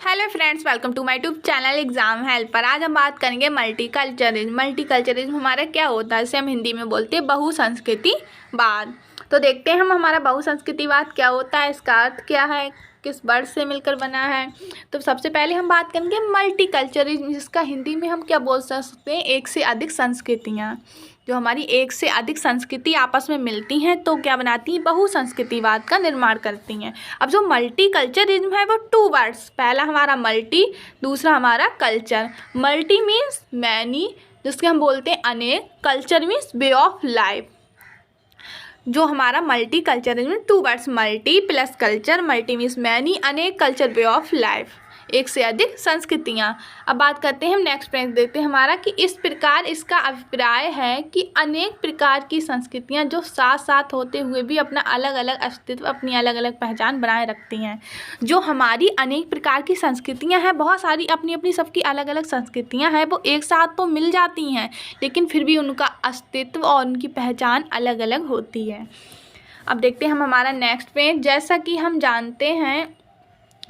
Hello friends, welcome to my YouTube channel exam helper. आज हम बात करेंगे मल्टीकल्चरिज्म। मल्टीकल्चरिज्म हमारा क्या होता है, इसे हम हिंदी में बोलते हैं बहुसंस्कृतिवाद। तो देखते हैं हम हमारा बहुसंस्कृतिवाद क्या होता है, इसका अर्थ क्या है, किस वर्ड से मिलकर बना है। तो सबसे पहले हम बात करेंगे मल्टीकल्चरिज्म, जिसका हिंदी में हम क्या बोल सकते हैं, एक से अधिक संस्कृतियाँ। जो हमारी एक से अधिक संस्कृति आपस में मिलती हैं तो क्या बनाती हैं, बहुसंस्कृतिवाद का निर्माण करती हैं। अब जो मल्टीकल्चरिज्म है वो टू वर्ड्स, पहला हमारा मल्टी, दूसरा हमारा कल्चर। मल्टी मीन्स मैनी, जिसके हम बोलते हैं अनेक, culture means way of life. जो हमारा multiculturalism two words, multi plus culture, multi means many, अनेक, कल्चर वे ऑफ लाइफ, एक से अधिक संस्कृतियाँ। अब बात करते हैं हम नेक्स्ट पॉइंट देखते हैं हमारा कि इस प्रकार इसका अभिप्राय है कि अनेक प्रकार की संस्कृतियाँ जो साथ साथ होते हुए भी अपना अलग अलग अस्तित्व, अपनी अलग अलग पहचान बनाए रखती हैं। जो हमारी अनेक प्रकार की संस्कृतियाँ हैं, बहुत सारी अपनी अपनी सबकी अलग अलग संस्कृतियाँ हैं, वो एक साथ तो मिल जाती हैं लेकिन फिर भी उनका अस्तित्व और उनकी पहचान अलग अलग होती है। अब देखते हैं हम हमारा नेक्स्ट पॉइंट। जैसा कि हम जानते हैं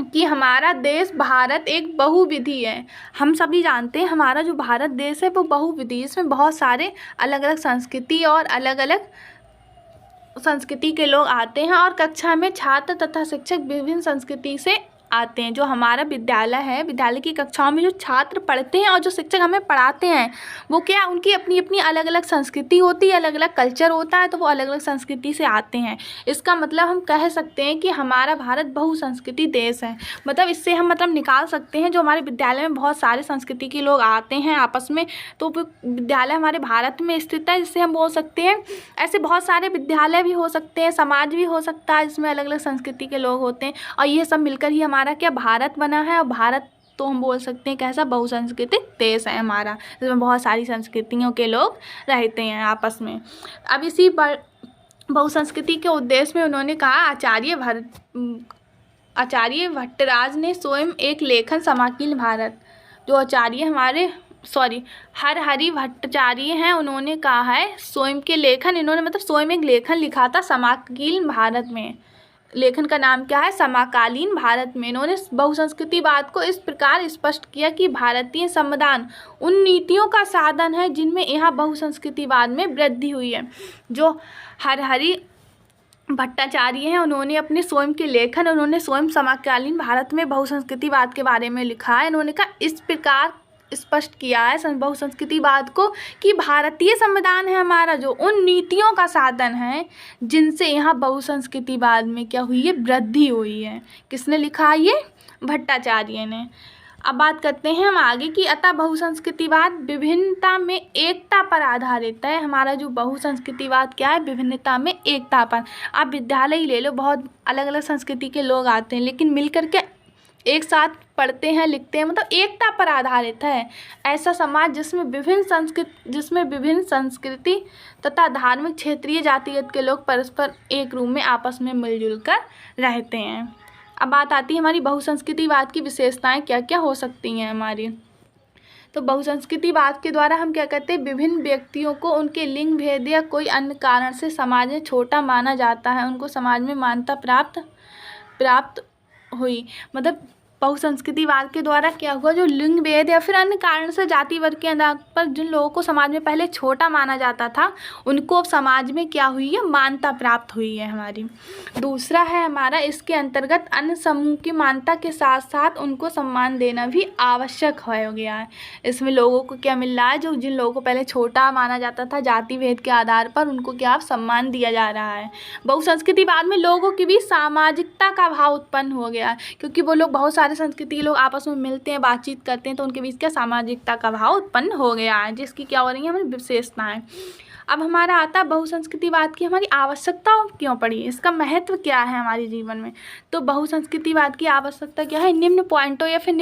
कि हमारा देश भारत एक बहुविधि है। हम सभी जानते हैं हमारा जो भारत देश है वो बहुविधि, इसमें बहुत सारे अलग अलग संस्कृति और अलग अलग संस्कृति के लोग आते हैं और कक्षा में छात्र तथा शिक्षक विभिन्न संस्कृति से आते हैं। जो हमारा विद्यालय है, विद्यालय की कक्षाओं में जो छात्र पढ़ते हैं और जो शिक्षक हमें पढ़ाते हैं वो क्या, उनकी अपनी अपनी अलग अलग संस्कृति होती है, अलग अलग कल्चर होता है, तो वो अलग अलग संस्कृति से आते हैं। इसका मतलब हम कह सकते हैं कि हमारा भारत बहुसंस्कृति देश है। मतलब इससे हम निकाल सकते हैं जो हमारे विद्यालय में बहुत सारे संस्कृति के लोग आते हैं आपस में, तो वो विद्यालय हमारे भारत में स्थित है, जिससे हम बोल सकते हैं। ऐसे बहुत सारे विद्यालय भी हो सकते हैं, समाज भी हो सकता है जिसमें अलग अलग संस्कृति के लोग होते हैं, और ये सब मिलकर ही हमारा क्या भारत बना है। और भारत तो हम बोल सकते हैं कैसा, बहुसंस्कृतिक देश है हमारा, जिसमें बहुत सारी संस्कृतियों के लोग रहते हैं आपस में। अब इसी बहुसंस्कृति के उद्देश्य में उन्होंने कहा, आचार्य भट्टराज ने स्वयं एक लेखन समाकील भारत, जो आचार्य हमारे हरहरि भट्टाचार्य हैं, उन्होंने कहा है स्वयं के लेखन, इन्होंने मतलब स्वयं एक लेखन लिखा था समकालीन भारत में। लेखन का नाम क्या है, समकालीन भारत में। इन्होंने बहुसंस्कृतिवाद को इस प्रकार स्पष्ट किया कि भारतीय संविधान उन नीतियों का साधन है जिनमें यहाँ बहुसंस्कृतिवाद में वृद्धि हुई है। जो हरहरि भट्टाचार्य हैं, उन्होंने अपने स्वयं के लेखन, उन्होंने स्वयं समकालीन भारत में बहुसंस्कृतिवाद के बारे में लिखा है। इन्होंने कहा इस प्रकार स्पष्ट किया है बहुसंस्कृतिवाद को कि भारतीय संविधान है हमारा जो उन नीतियों का साधन है जिनसे यहाँ बहुसंस्कृतिवाद में क्या हुई है, वृद्धि हुई है। किसने लिखा है, ये भट्टाचार्य ने। अब बात करते हैं हम आगे कि अतः बहुसंस्कृतिवाद विभिन्नता में एकता पर आधारित है। हमारा जो बहुसंस्कृतिवाद क्या है, विभिन्नता में एकता पर। आप विद्यालय ही ले लो, बहुत अलग अलग संस्कृति के लोग आते हैं लेकिन मिलकर के एक साथ पढ़ते हैं, लिखते हैं, मतलब एकता पर आधारित है। ऐसा समाज जिसमें विभिन्न संस्कृति तथा धार्मिक, क्षेत्रीय, जातिगत के लोग परस्पर एक रूम में आपस में मिलजुल कर रहते हैं। अब बात आती है हमारी बहुसंस्कृतिवाद की विशेषताएं क्या क्या हो सकती हैं हमारी। तो बहुसंस्कृतिवाद के द्वारा हम क्या कहते हैं, विभिन्न व्यक्तियों को उनके लिंग भेद या कोई अन्य कारण से समाज में छोटा माना जाता है, उनको समाज में मान्यता प्राप्त हुई। मतलब बहुसंस्कृतिवाद के द्वारा क्या हुआ, जो लिंग भेद या फिर अन्य कारण से जाति वर्ग के आधार पर जिन लोगों को समाज में पहले छोटा माना जाता था, उनको समाज में क्या हुई है, मान्यता प्राप्त हुई है हमारी। दूसरा है हमारा, इसके अंतर्गत अन्य समूह की मान्यता के साथ साथ उनको सम्मान देना भी आवश्यक हो गया है। इसमें लोगों को क्या मिल रहा है, जो जिन लोगों को पहले छोटा माना जाता था जाति भेद के आधार पर, उनको क्या सम्मान दिया जा रहा है। बहुसंस्कृतिवाद में लोगों की भी सामाजिकता का भाव उत्पन्न हो गया है, क्योंकि वो लोग बहुत सारे संस्कृति के लोग आपस में मिलते हैं, बातचीत करते हैं, तो उनके बीच क्या सामाजिकता का भाव उत्पन्न हो गया है, जिसकी क्या हो रही है हमारी विशेषताएं। अब हमारा आता है बहुसंस्कृतिवाद की हमारी आवश्यकता क्यों पड़ी, इसका महत्व क्या है हमारे जीवन में। तो बहुसंस्कृतिवाद की आवश्यकता क्या है, निम्न पॉइंटों या फिर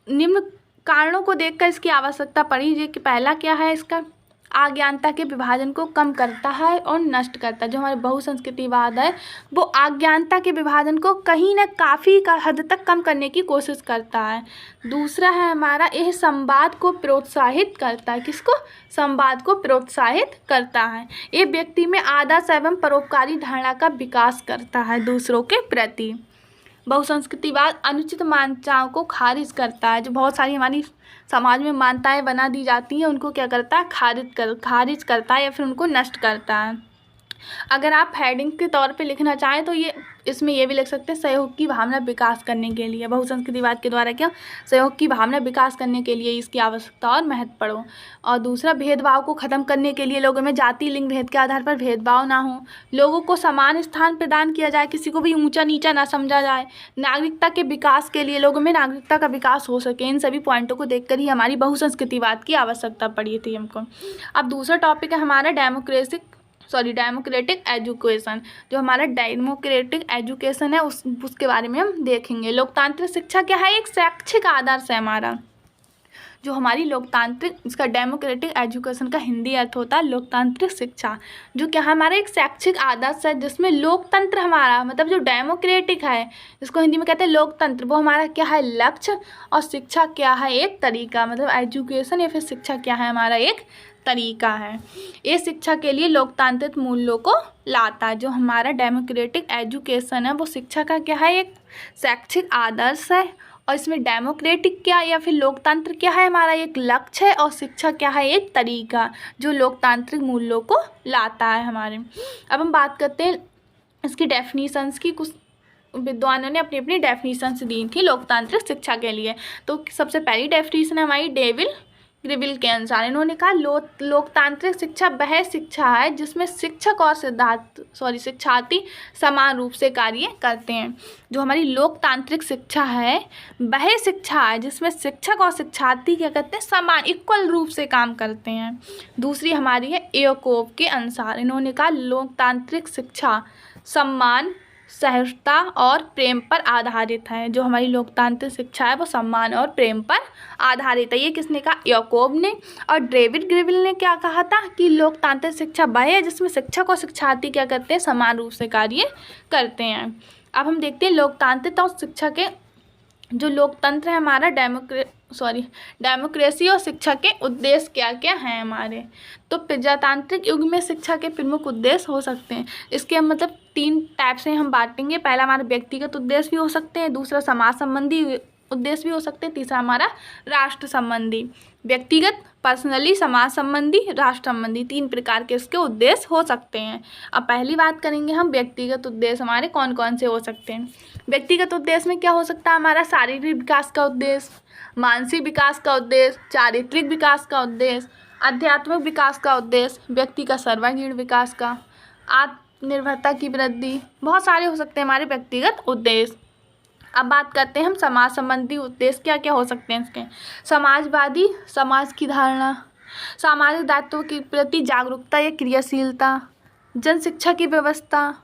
निम्न कारणों को देखकर इसकी आवश्यकता पड़ी। जो कि पहला क्या है, इसका अज्ञानता के विभाजन को कम करता है और नष्ट करता है। जो हमारे बहुसंस्कृतिवाद है वो अज्ञानता के विभाजन को कहीं ना काफ़ी हद तक कम करने की कोशिश करता है। दूसरा है हमारा, यह संवाद को प्रोत्साहित करता है। किसको, संवाद को प्रोत्साहित करता है। ये व्यक्ति में आदर्श एवं परोपकारी धारणा का विकास करता है दूसरों के प्रति। बहुसंस्कृतिवाद अनुचित मान्यताओं को खारिज करता है। जो बहुत सारी हमारी समाज में मान्यताएं बना दी जाती हैं उनको क्या करता है, खारिज करता है या फिर उनको नष्ट करता है। अगर आप हेडिंग के तौर पे लिखना चाहें तो ये इसमें ये भी लिख सकते हैं, सहयोग की भावना विकास करने के लिए, बहुसंस्कृतिवाद के द्वारा क्या, सहयोग की भावना विकास करने के लिए इसकी आवश्यकता और महत्व पढ़ो। और दूसरा, भेदभाव को ख़त्म करने के लिए लोगों में जाति लिंग भेद के आधार पर भेदभाव ना हो, लोगों को समान स्थान प्रदान किया जाए, किसी को भी ऊंचा नीचा ना समझा जाए, नागरिकता के विकास के लिए लोगों में नागरिकता का विकास हो सके। इन सभी पॉइंटों को देखकर ही हमारी बहुसंस्कृतिवाद की आवश्यकता पड़ी थी हमको। अब दूसरा टॉपिक है हमारा डेमोक्रेटिक एजुकेशन। जो हमारा डेमोक्रेटिक एजुकेशन है उसके बारे में हम देखेंगे। लोकतांत्रिक शिक्षा क्या है, एक शैक्षिक आदर्श है हमारा। जो हमारी लोकतांत्रिक, इसका डेमोक्रेटिक एजुकेशन का हिंदी अर्थ होता है लोकतांत्रिक शिक्षा, जो क्या हमारा एक शैक्षिक आदर्श है जिसमें लोकतंत्र हमारा, मतलब जो डेमोक्रेटिक है इसको हिंदी में कहते हैं लोकतंत्र, वो हमारा क्या है, लक्ष्य, और शिक्षा क्या है, एक तरीका, मतलब एजुकेशन या फिर शिक्षा क्या है, हमारा एक तरीका है। ये शिक्षा के लिए लोकतांत्रिक मूल्यों को लाता है। जो हमारा डेमोक्रेटिक एजुकेशन है वो शिक्षा का क्या है, एक शैक्षिक आदर्श है, और इसमें डेमोक्रेटिक क्या या फिर लोकतंत्र क्या है, हमारा एक लक्ष्य है, और शिक्षा क्या है, एक तरीका जो लोकतांत्रिक मूल्यों को लाता है हमारे। अब हम बात करते हैं इसकी डेफिनीशंस की। कुछ विद्वानों ने अपनी अपनी डेफिनीशंस दी थी लोकतांत्रिक शिक्षा के लिए। तो सबसे पहली डेफिनीशन है हमारी डेविल ग्रिविल के अनुसार। इन्होंने कहा लोकतांत्रिक शिक्षा वह शिक्षा है जिसमें शिक्षक और शिक्षार्थी समान रूप से कार्य करते हैं। जो हमारी लोकतांत्रिक शिक्षा है वह शिक्षा है जिसमें शिक्षक और शिक्षार्थी क्या करते हैं, समान इक्वल रूप से काम करते हैं। दूसरी हमारी है एकोप के अनुसार। इन्होंने कहा लोकतांत्रिक शिक्षा सम्मान, सहजता और प्रेम पर आधारित है। जो हमारी लोकतांत्रिक शिक्षा है वो सम्मान और प्रेम पर आधारित है। ये किसने कहा, याकोब ने। और डेविड ग्रिविल ने क्या कहा था कि लोकतांत्रिक शिक्षा वह है जिसमें शिक्षक और शिक्षार्थी क्या करते हैं, समान रूप से कार्य करते हैं। अब हम देखते हैं लोकतांत्रिक और शिक्षा के, जो लोकतंत्र है हमारा डेमोक्रेसी और शिक्षा के उद्देश्य क्या क्या हैं हमारे। तो प्रजातांत्रिक युग में शिक्षा के प्रमुख उद्देश्य हो सकते हैं। इसके मतलब 3 टाइप से हम बांटेंगे। पहला हमारा व्यक्तिगत उद्देश्य भी हो सकते हैं, दूसरा समाज संबंधी उद्देश्य भी हो सकते हैं, तीसरा हमारा राष्ट्र संबंधी। व्यक्तिगत, पर्सनली, समाज संबंधी, राष्ट्र संबंधी, 3 प्रकार के इसके उद्देश्य हो सकते हैं। अब पहली बात करेंगे हम व्यक्तिगत उद्देश्य हमारे कौन कौन से हो सकते हैं। व्यक्तिगत उद्देश्य में क्या हो सकता है, हमारा शारीरिक विकास का उद्देश्य, मानसिक विकास का उद्देश्य, चारित्रिक विकास का उद्देश्य, आध्यात्मिक विकास का उद्देश्य, व्यक्ति का सर्वांगीण विकास का, आत्मनिर्भरता की वृद्धि, बहुत सारे हो सकते हैं हमारे व्यक्तिगत उद्देश्य। अब बात करते हैं हम समाज संबंधी उद्देश्य क्या क्या हो सकते हैं इसके। समाजवादी समाज की धारणा, सामाजिक दायित्वों के प्रति जागरूकता या क्रियाशीलता, जन शिक्षा की व्यवस्था।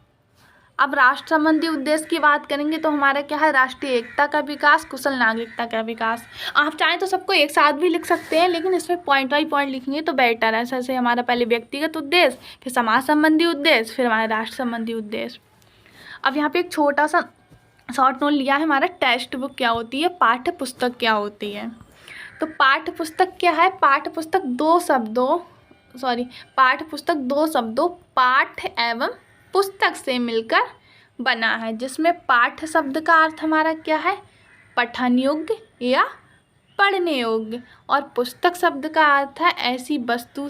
अब राष्ट्र संबंधी उद्देश्य की बात करेंगे तो हमारा क्या है, राष्ट्रीय एकता का विकास, कुशल नागरिकता का विकास। आप चाहें तो सबको एक साथ भी लिख सकते हैं, लेकिन इसमें पॉइंट बाई पॉइंट लिखेंगे तो बेटर है। ऐसे हमारा पहले व्यक्तिगत उद्देश्य, फिर समाज संबंधी उद्देश्य, फिर हमारा राष्ट्र संबंधी उद्देश्य। अब यहाँ पे एक छोटा सा शॉर्ट नोट लिया है हमारा, टेक्स्ट बुक क्या होती है, पाठ्य पुस्तक क्या होती है। तो पाठ्य पुस्तक क्या है, पाठ्य पुस्तक दो शब्दों पाठ एवं पुस्तक से मिलकर बना है, जिसमें पाठ्य शब्द का अर्थ हमारा क्या है, पठन योग्य या पढ़ने योग्य, और पुस्तक शब्द का अर्थ है ऐसी वस्तु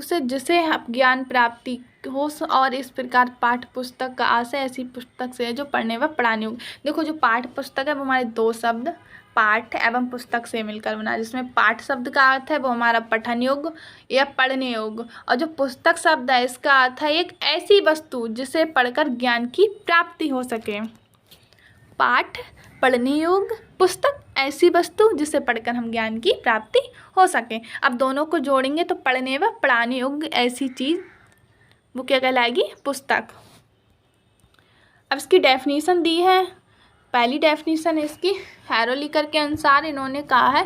से जिसे ज्ञान प्राप्ति हो, और इस प्रकार पाठ्य पुस्तक का आशय ऐसी पुस्तक से है जो पढ़ने व पढ़ाने योग्य। देखो जो पाठ्य पुस्तक है वो हमारे 2 शब्द पाठ एवं पुस्तक से मिलकर बना, जिसमें पाठ शब्द का अर्थ है वो हमारा पठन योग्य या पढ़ने योग्य, और जो पुस्तक शब्द है इसका अर्थ है एक ऐसी वस्तु जिसे पढ़कर ज्ञान की प्राप्ति हो सके। पाठ पढ़ने योग्य, पुस्तक ऐसी वस्तु जिसे पढ़कर हम ज्ञान की प्राप्ति हो सके। अब दोनों को जोड़ेंगे तो पढ़ने व पढ़ाने योग्य ऐसी चीज़ वो क्या कहलाएगी, पुस्तक। अब इसकी डेफिनेशन दी है। पहली डेफिनेशन इसकी हैरोलिकर के अनुसार इन्होंने कहा है,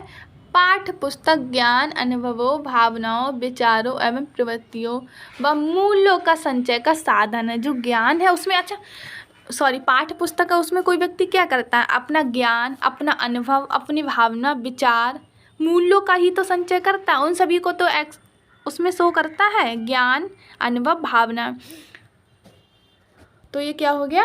पाठ्य पुस्तक ज्ञान, अनुभवों, भावनाओं, विचारों एवं प्रवृत्तियों व मूल्यों का संचय का साधन है। जो ज्ञान है उसमें पाठ्य पुस्तक है उसमें कोई व्यक्ति क्या करता है, अपना ज्ञान, अपना अनुभव, अपनी भावना, विचार, मूल्यों का ही तो संचय करता है। उन सभी को तो उसमें शो करता है, ज्ञान, अनुभव, भावना। तो ये क्या हो गया,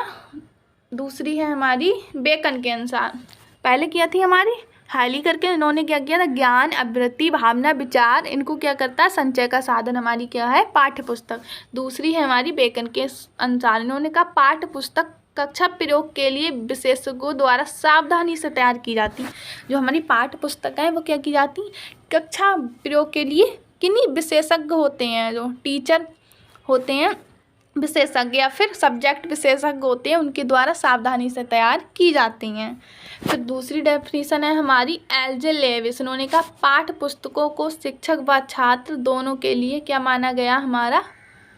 दूसरी है हमारी बेकन के अनुसार। पहले क्या थी हमारी हाईली करके, इन्होंने क्या किया था, ज्ञान, अभिवृत्ति, भावना, विचार, इनको क्या करता है, संचय का साधन हमारी क्या है, पाठ्य पुस्तक। दूसरी है हमारी बेकन के अनुसार, इन्होंने कहा पाठ्य पुस्तक कक्षा प्रयोग के लिए विशेषज्ञों द्वारा सावधानी से तैयार की जाती। जो हमारी पाठ्य पुस्तक है वो क्या की जाती, कक्षा प्रयोग के लिए किन्हीं विशेषज्ञ होते हैं, जो टीचर होते हैं विशेषज्ञ या फिर सब्जेक्ट विशेषज्ञ होते हैं, उनके द्वारा सावधानी से तैयार की जाती हैं। फिर दूसरी डेफिनेशन है हमारी एल.जे. लेविस, उन्होंने कहा पाठ्य पुस्तकों को शिक्षक व छात्र दोनों के लिए क्या माना गया, हमारा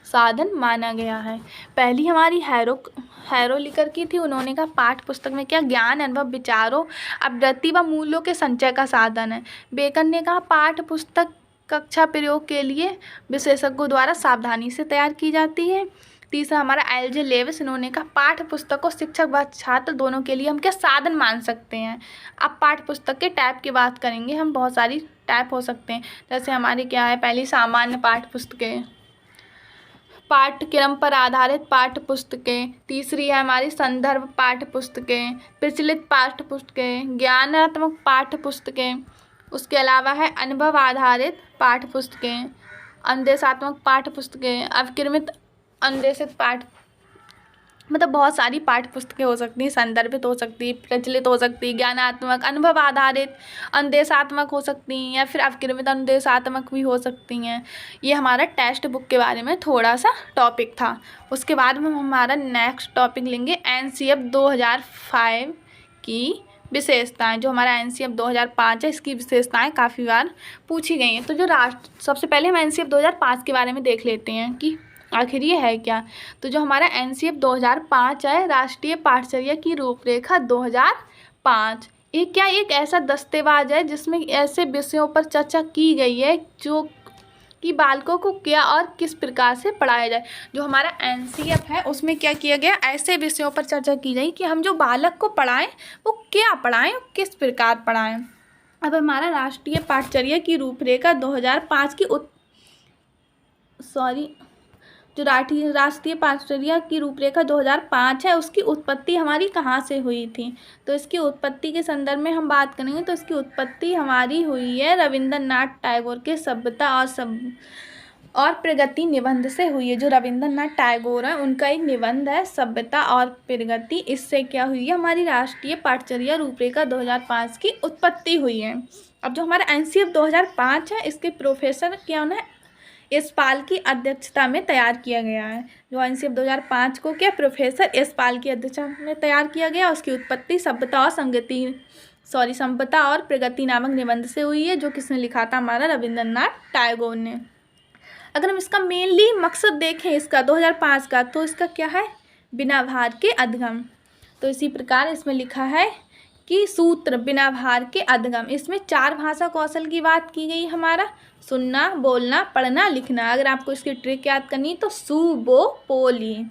साधन माना गया है। पहली हमारी हैरो लिकर की थी, उन्होंने कहा पाठ्य पुस्तक में क्या ज्ञान, अनुभव, विचारों, अभिवृत्ति व मूल्यों के संचय का साधन है। बेकन ने कहा पाठ्य पुस्तक कक्षा प्रयोग के लिए विशेषज्ञों द्वारा सावधानी से तैयार की जाती है। तीसरा हमारा एल.जे. लेविस, इन्होंने कहा पाठ्य पुस्तक को शिक्षक व छात्र दोनों के लिए हम क्या साधन मान सकते हैं। अब पाठ्य पुस्तक के टाइप की बात करेंगे हम, बहुत सारी टाइप हो सकते हैं। जैसे हमारी क्या है, पहली सामान्य पाठ्य पुस्तकें, पाठ्यक्रम पर आधारित पाठ्य पुस्तकें। तीसरी है हमारी संदर्भ पाठ्य पुस्तकें, प्रचलित पाठ्य पुस्तकें, ज्ञानात्मक पाठ्य पुस्तकें। उसके अलावा है अनुभव आधारित पाठ्य पुस्तकें, अनुदेशात्मक पाठ्य पुस्तकें, अवक्रमित अनुदेशित पाठ्य, मतलब बहुत सारी पाठ्य पुस्तकें हो सकती हैं, संदर्भित हो सकती है, प्रचलित हो सकती है, ज्ञानात्मक, अनुभव आधारित, अनुदेशात्मक हो सकती हैं या फिर अवक्रमित अनुदेशात्मक भी हो सकती हैं। ये हमारा टेक्स्ट बुक के बारे में थोड़ा सा टॉपिक था। उसके बाद में हम हमारा नेक्स्ट टॉपिक लेंगे एनसीएफ 2005 की विशेषताएं। जो हमारा एनसीएफ 2005 है, इसकी विशेषताएं काफ़ी बार पूछी गई हैं। तो जो सबसे पहले हम एनसीएफ 2005 के बारे में देख लेते हैं कि आखिर ये है क्या। तो जो हमारा एनसीएफ 2005 है, राष्ट्रीय पाठचर्या की रूपरेखा 2005, ये क्या एक ऐसा दस्तावेज है जिसमें ऐसे विषयों पर चर्चा की गई है जो कि बालकों को क्या और किस प्रकार से पढ़ाया जाए। जो हमारा एनसीएफ है उसमें क्या किया गया, ऐसे विषयों पर चर्चा की गई कि हम जो बालक को पढ़ाएं वो क्या पढ़ाएं और किस प्रकार पढ़ाएं। अब हमारा राष्ट्रीय पाठचर्या की रूपरेखा 2005 की जो राष्ट्रीय पाठचर्या की रूपरेखा 2005 है, उसकी उत्पत्ति हमारी कहाँ से हुई थी। तो इसकी उत्पत्ति के संदर्भ में हम बात करेंगे तो इसकी उत्पत्ति हमारी हुई है रविंद्रनाथ टैगोर के सभ्यता और प्रगति निबंध से हुई है। जो रविंद्रनाथ टैगोर है उनका एक निबंध है सभ्यता और प्रगति, इससे क्या हुई है, हमारी राष्ट्रीय पाठचर्या रूपरेखा 2005 की उत्पत्ति हुई है। अब जो हमारा एनसीएफ 2005 है, इसके प्रोफेसर क्या है, यशपाल की अध्यक्षता में तैयार किया गया है। जो एनसीएफ 2005 को क्या प्रोफेसर यशपाल की अध्यक्षता में तैयार किया गया। उसकी उत्पत्ति सभ्यता और प्रगति नामक निबंध से हुई है, जो किसने लिखा था, हमारा रविंद्रनाथ टैगोर ने। अगर हम इसका मेनली मकसद देखें इसका 2005 का, तो इसका क्या है, बिना भार के अधगम। तो इसी प्रकार इसमें लिखा है कि सूत्र बिना भार के अधगम, इसमें 4 भाषा कौशल की बात की गई, हमारा सुनना, बोलना, पढ़ना, लिखना। अगर आपको इसकी ट्रिक याद करनी तो सु बो पोली,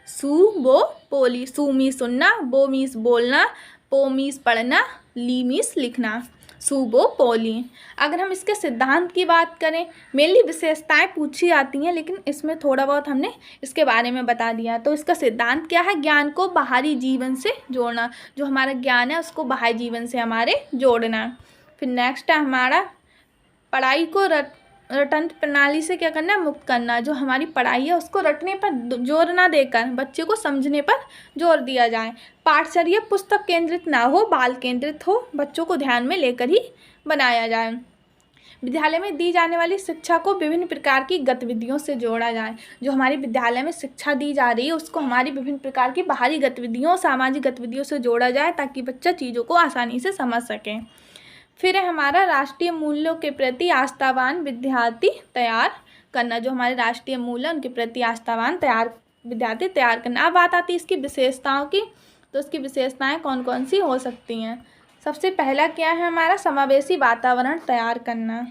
सु मीस सुनना, बो मीस बोलना, पो मीस पढ़ना, ली मीस लिखना, सुबो पोली। अगर हम इसके सिद्धांत की बात करें, मेनली विशेषताएं पूछी जाती हैं, लेकिन इसमें थोड़ा बहुत हमने इसके बारे में बता दिया। तो इसका सिद्धांत क्या है, ज्ञान को बाहरी जीवन से जोड़ना। जो हमारा ज्ञान है उसको बाहरी जीवन से हमारे जोड़ना। फिर नेक्स्ट है हमारा पढ़ाई को रटन प्रणाली से क्या करना, मुक्त करना। जो हमारी पढ़ाई है उसको रटने पर जोर ना देकर बच्चे को समझने पर जोर दिया जाए। पाठचर्या पुस्तक केंद्रित ना हो, बाल केंद्रित हो, बच्चों को ध्यान में लेकर ही बनाया जाए। विद्यालय में दी जाने वाली शिक्षा को विभिन्न प्रकार की गतिविधियों से जोड़ा जाए। जो हमारी विद्यालय में शिक्षा दी जा रही है उसको हमारी विभिन्न प्रकार की बाहरी गतिविधियों, सामाजिक गतिविधियों से जोड़ा जाए, ताकि बच्चा चीज़ों को आसानी से समझ सके। फिर है हमारा राष्ट्रीय मूल्यों के प्रति आस्थावान विद्यार्थी तैयार करना। जो हमारे राष्ट्रीय मूल्य उनके प्रति आस्थावान विद्यार्थी तैयार करना। अब बात आती है इसकी विशेषताओं की। तो इसकी विशेषताएं कौन कौन सी हो सकती हैं। सबसे पहला क्या है, हमारा समावेशी वातावरण तैयार करना।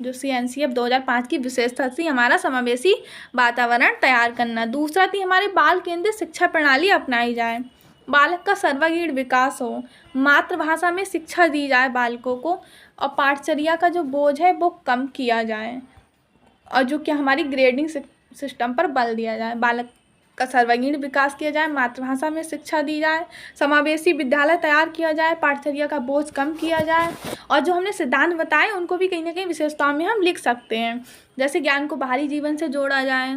जो एनसीएफ 2005 की विशेषता थी, हमारा समावेशी वातावरण तैयार करना। दूसरा थी हमारे बाल केंद्रित शिक्षा प्रणाली अपनाई जाए, बालक का सर्वांगीण विकास हो, मातृभाषा में शिक्षा दी जाए बालकों को, और पाठचर्या का जो बोझ है वो कम किया जाए, और जो कि हमारी ग्रेडिंग सिस्टम पर बल दिया जाए। बालक का सर्वांगीण विकास किया जाए, मातृभाषा में शिक्षा दी जाए, समावेशी विद्यालय तैयार किया जाए, पाठ्यचर्या का बोझ कम किया जाए, और जो हमने सिद्धांत बताए उनको भी कहीं ना कहीं विशेषताओं में हम लिख सकते हैं। जैसे ज्ञान को बाहरी जीवन से जोड़ा जाए,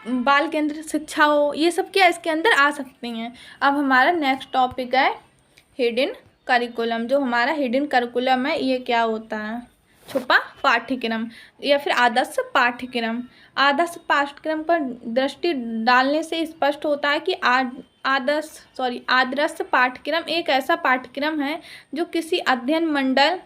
बाल केंद्रित शिक्षा हो, ये सब क्या इसके अंदर आ सकती हैं। अब हमारा नेक्स्ट टॉपिक है हिडन करिकुलम। जो हमारा हिडन करिकुलम है ये क्या होता है? छुपा पाठ्यक्रम या फिर आदर्श पाठ्यक्रम। आदर्श पाठ्यक्रम पर दृष्टि डालने से स्पष्ट होता है कि आदर्श पाठ्यक्रम एक ऐसा पाठ्यक्रम है जो किसी अध्ययन मंडल,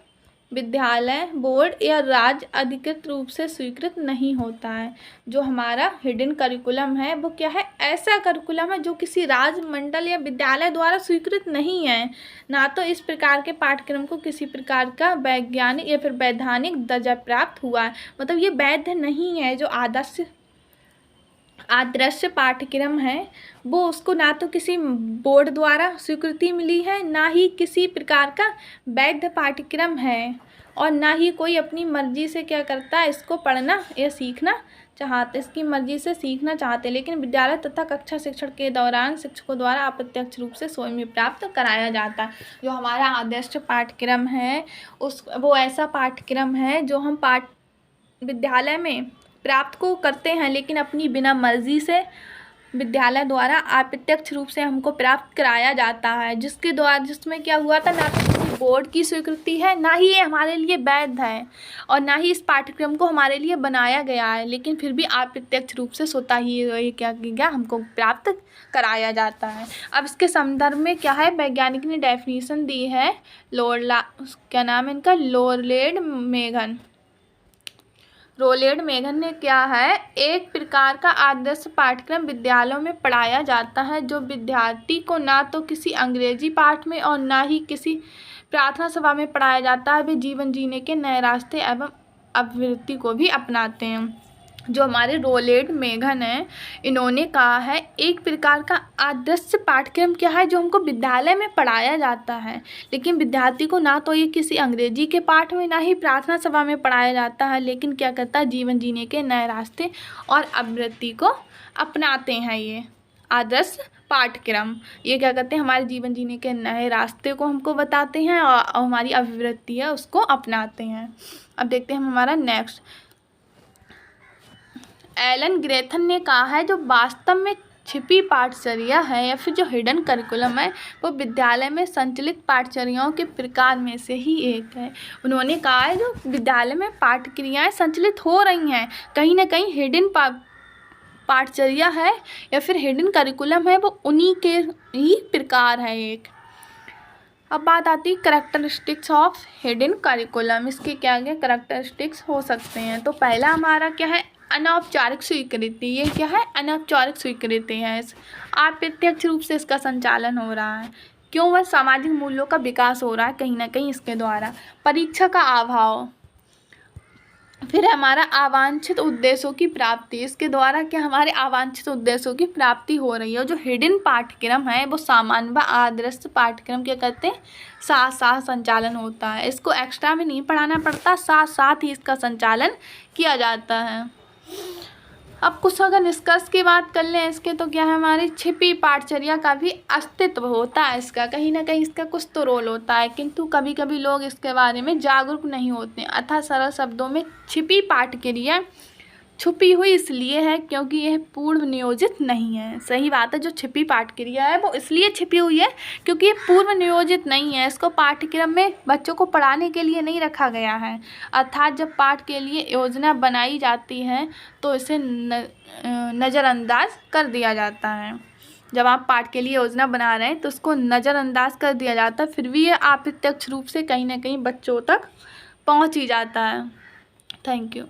विद्यालय, बोर्ड या राज्य अधिकृत रूप से स्वीकृत नहीं होता है। जो हमारा हिडन करिकुलम है वो क्या है? ऐसा करिकुलम है जो किसी राज्य, मंडल या विद्यालय द्वारा स्वीकृत नहीं है। ना तो इस प्रकार के पाठ्यक्रम को किसी प्रकार का वैज्ञानिक या फिर वैधानिक दर्जा प्राप्त हुआ है। मतलब ये वैध नहीं है। जो आदर्श पाठ्यक्रम है वो उसको ना तो किसी बोर्ड द्वारा स्वीकृति मिली है, ना ही किसी प्रकार का वैध पाठ्यक्रम है, और ना ही कोई अपनी मर्जी से क्या करता है इसको पढ़ना या सीखना चाहते, इसकी मर्जी से सीखना चाहते। लेकिन विद्यालय तथा कक्षा शिक्षण के दौरान शिक्षकों द्वारा अप्रत्यक्ष रूप से स्वयं ही प्राप्त कराया जाता है। जो हमारा आदर्श पाठ्यक्रम है वो ऐसा पाठ्यक्रम है जो हम विद्यालय में प्राप्त को करते हैं, लेकिन अपनी बिना मर्जी से विद्यालय द्वारा अप्रत्यक्ष रूप से हमको प्राप्त कराया जाता है, जिसमें क्या हुआ था, ना तो किसी बोर्ड की स्वीकृति है, ना ही ये हमारे लिए वैध है, और ना ही इस पाठ्यक्रम को हमारे लिए बनाया गया है, लेकिन फिर भी अप्रत्यक्ष रूप से स्वतः ही ये क्या गया हमको प्राप्त कराया जाता है। अब इसके संदर्भ में क्या है, वैज्ञानिक ने डेफिनेशन दी है, क्या नाम है इनका, रोलेड मेघन ने क्या है, एक प्रकार का आदर्श पाठ्यक्रम विद्यालयों में पढ़ाया जाता है जो विद्यार्थी को ना तो किसी अंग्रेजी पाठ में और ना ही किसी प्रार्थना सभा में पढ़ाया जाता है। वे जीवन जीने के नए रास्ते एवं अभिवृत्ति को भी अपनाते हैं। जो हमारे रोलेड मेघन है इन्होंने कहा है एक प्रकार का आदर्श पाठ्यक्रम क्या है, जो हमको विद्यालय में पढ़ाया जाता है, लेकिन विद्यार्थी को ना तो ये किसी अंग्रेजी के पाठ में ना ही प्रार्थना सभा में पढ़ाया जाता है, लेकिन क्या करता है जीवन जीने के नए रास्ते और अभिवृत्ति को अपनाते हैं। ये आदर्श पाठ्यक्रम ये क्या करते हैं, हमारे जीवन जीने के नए रास्ते को हमको बताते हैं और हमारी अभिवृत्ति है उसको अपनाते हैं। अब देखते हैं हमारा नेक्स्ट। एलन ग्रेथन ने कहा है जो वास्तव में छिपी पाठचर्या है या फिर जो हिडन करिकुलम है वो विद्यालय में संचालित पाठचर्याओं के प्रकार में से ही एक है। उन्होंने कहा है जो विद्यालय में पाठक्रियाएं संचालित हो रही हैं, कहीं ना कहीं हिडन पाठचर्या है या फिर हिडन करिकुलम है, वो उन्हीं के ही प्रकार है एक। अब बात आती है करैक्टरिस्टिक्स ऑफ हिडन करिकुलम। इसके क्या क्या करैक्टरिस्टिक्स हो सकते हैं? तो पहला हमारा क्या है, अनौपचारिक स्वीकृति। ये क्या है, अनौपचारिक स्वीकृति है, अप्रत्यक्ष रूप से इसका संचालन हो रहा है। क्यों? वह सामाजिक मूल्यों का विकास हो रहा है कहीं ना कहीं इसके द्वारा। परीक्षा का अभाव, फिर हमारा अवांछित उद्देश्यों की प्राप्ति। इसके द्वारा क्या हमारे अवांछित उद्देश्यों की प्राप्ति हो रही है। और जो हिडन पाठ्यक्रम है वो सामान्य व आदर्श पाठ्यक्रम क्या कहते हैं, साथ साथ संचालन होता है। इसको एक्स्ट्रा में नहीं पढ़ाना पड़ता, साथ साथ ही इसका संचालन किया जाता है। अब कुछ अगर निष्कर्ष की बात कर लें इसके, तो क्या है, हमारी छिपी पाठचर्या का भी अस्तित्व होता है। इसका कहीं ना कहीं इसका कुछ तो रोल होता है, किंतु कभी कभी लोग इसके बारे में जागरूक नहीं होते। अतः सरल शब्दों में छिपी पाठक्रिया छुपी हुई इसलिए है क्योंकि यह पूर्व नियोजित नहीं है। सही बात है, जो छिपी पाठक्रिया है वो इसलिए छिपी हुई है क्योंकि ये पूर्व नियोजित नहीं है। इसको पाठ्यक्रम में बच्चों को पढ़ाने के लिए नहीं रखा गया है। अर्थात जब पाठ के लिए योजना बनाई जाती है तो इसे नज़रअंदाज कर दिया जाता है। जब आप पाठ के लिए योजना बना रहे हैं तो उसको नज़रअंदाज कर दिया जाता है, फिर भी ये अप्रत्यक्ष रूप से कहीं ना कहीं बच्चों तक पहुँच ही जाता है। Thank you.